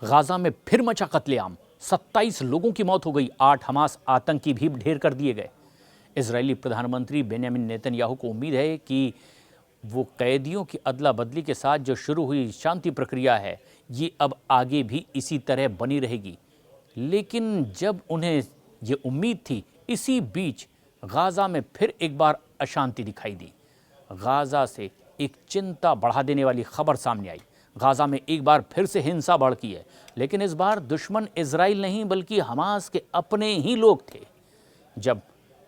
Gaza में फिर मचा कत्लेआम, 27 लोगों की मौत हो गई, 8 हमास आतंकी भी ढेर कर दिए गए। इजरायली प्रधानमंत्री बेंयामिन नेतन्याहू को उम्मीद है कि वो कैदियों की अदला बदली के साथ जो शुरू हुई शांति प्रक्रिया है, ये अब आगे भी इसी तरह बनी रहेगी। लेकिन जब उन्हें ये उम्मीद थी, इसी बीच गाजा में फिर एक बार अशांति दिखाई दी। गाजा से एक चिंता बढ़ा देने वाली खबर सामने आई। गाजा में एक बार फिर से हिंसा भड़की है, लेकिन इस बार दुश्मन इजराइल नहीं बल्कि हमास के अपने ही लोग थे। जब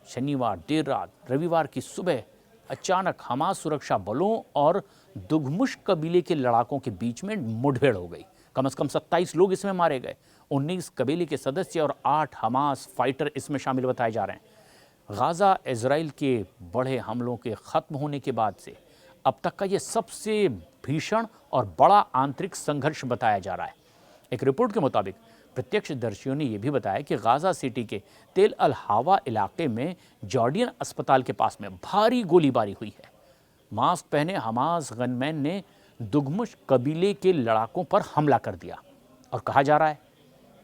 शनिवार देर रात रविवार की सुबह अचानक हमास सुरक्षा बलों और दुगमुश कबीले के लड़ाकों के बीच में मुठभेड़ हो गई। कम से कम 27 लोग इसमें मारे गए। 19 कबीले के सदस्य और 8 हमास फाइटर इसमें शामिल बताए जा रहे हैं। गाजा इजराइल के बड़े हमलों के खत्म होने के बाद से अब तक का ये सबसे भीषण और बड़ा आंतरिक संघर्ष बताया जा रहा है। एक रिपोर्ट के मुताबिक प्रत्यक्षदर्शियों ने यह भी बताया कि गाजा सिटी के तेल अल हवा इलाके में जॉर्डियन अस्पताल के पास में भारी गोलीबारी हुई है। मास्क पहने हमास गनमैन ने दुगमुश कबीले के लड़ाकों पर हमला कर दिया और कहा जा रहा है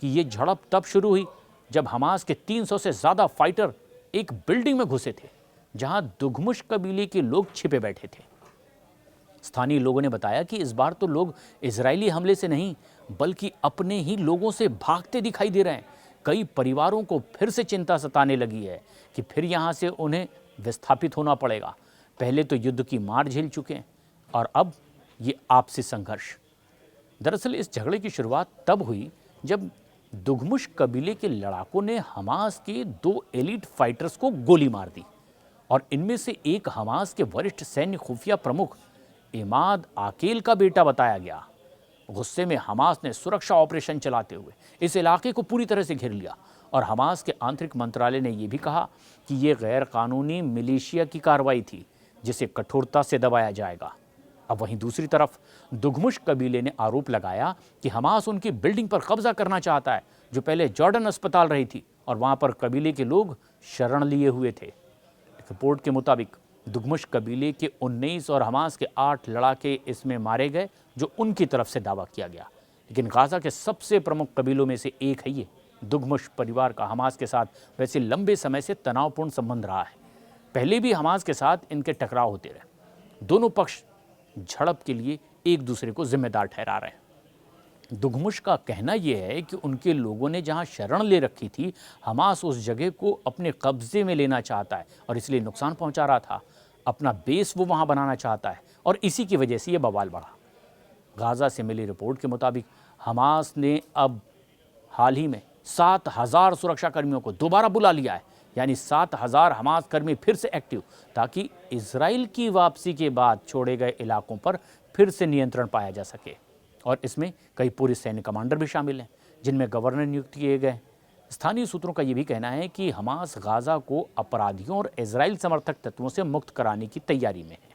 कि ये झड़प तब शुरू हुई जब हमास के 300 से ज़्यादा फाइटर एक बिल्डिंग में घुसे थे जहां दुगमुश कबीले के लोग छिपे बैठे थे। स्थानीय लोगों ने बताया कि इस बार तो लोग इजरायली हमले से नहीं बल्कि अपने ही लोगों से भागते दिखाई दे रहे हैं। कई परिवारों को फिर से चिंता सताने लगी है कि फिर यहां से उन्हें विस्थापित होना पड़ेगा। पहले तो युद्ध की मार झेल चुके हैं और अब ये आपसी संघर्ष। दरअसल इस झगड़े की शुरुआत तब हुई जब दुगमुश कबीले के लड़ाकों ने हमास के 2 एलीट फाइटर्स को गोली मार दी और इनमें से एक हमास के वरिष्ठ सैन्य खुफिया प्रमुख इमाद आकेल का बेटा बताया गया। गुस्से में हमास ने सुरक्षा ऑपरेशन चलाते हुए इस इलाके को पूरी तरह से घेर लिया और हमास के आंतरिक मंत्रालय ने यह भी कहा कि यह गैर कानूनी मिलिशिया की कार्रवाई थी जिसे कठोरता से दबाया जाएगा। अब वहीं दूसरी तरफ दुगमुश कबीले ने आरोप लगाया कि हमास उनकी बिल्डिंग पर कब्जा करना चाहता है जो पहले जॉर्डन अस्पताल रही थी और वहां पर कबीले के लोग शरण लिए हुए थे। रिपोर्ट के मुताबिक दुगमुश कबीले के 19 और हमास के 8 लड़ाके इसमें मारे गए जो उनकी तरफ से दावा किया गया। लेकिन गाजा के सबसे प्रमुख कबीलों में से एक है ये। दुगमुश परिवार का हमास के साथ वैसे लंबे समय से तनावपूर्ण संबंध रहा है। पहले भी हमास के साथ इनके टकराव होते रहे। दोनों पक्ष झड़प के लिए एक दूसरे को जिम्मेदार ठहरा रहे हैं। दुगमुश का कहना यह है कि उनके लोगों ने जहां शरण ले रखी थी, हमास उस जगह को अपने कब्जे में लेना चाहता है और इसलिए नुकसान पहुंचा रहा था। अपना बेस वो वहां बनाना चाहता है और इसी की वजह से ये बवाल बढ़ा। गाजा से मिली रिपोर्ट के मुताबिक हमास ने अब हाल ही में 7,000 सुरक्षा कर्मियों को दोबारा बुला लिया है, यानी 7,000 हमास कर्मी फिर से एक्टिव, ताकि इजराइल की वापसी के बाद छोड़े गए इलाकों पर फिर से नियंत्रण पाया जा सके। और इसमें कई पूर्व सैन्य कमांडर भी शामिल हैं जिनमें गवर्नर नियुक्त किए गए। स्थानीय सूत्रों का यह भी कहना है कि हमास गाजा को अपराधियों और इजराइल समर्थक तत्वों से मुक्त कराने की तैयारी में है।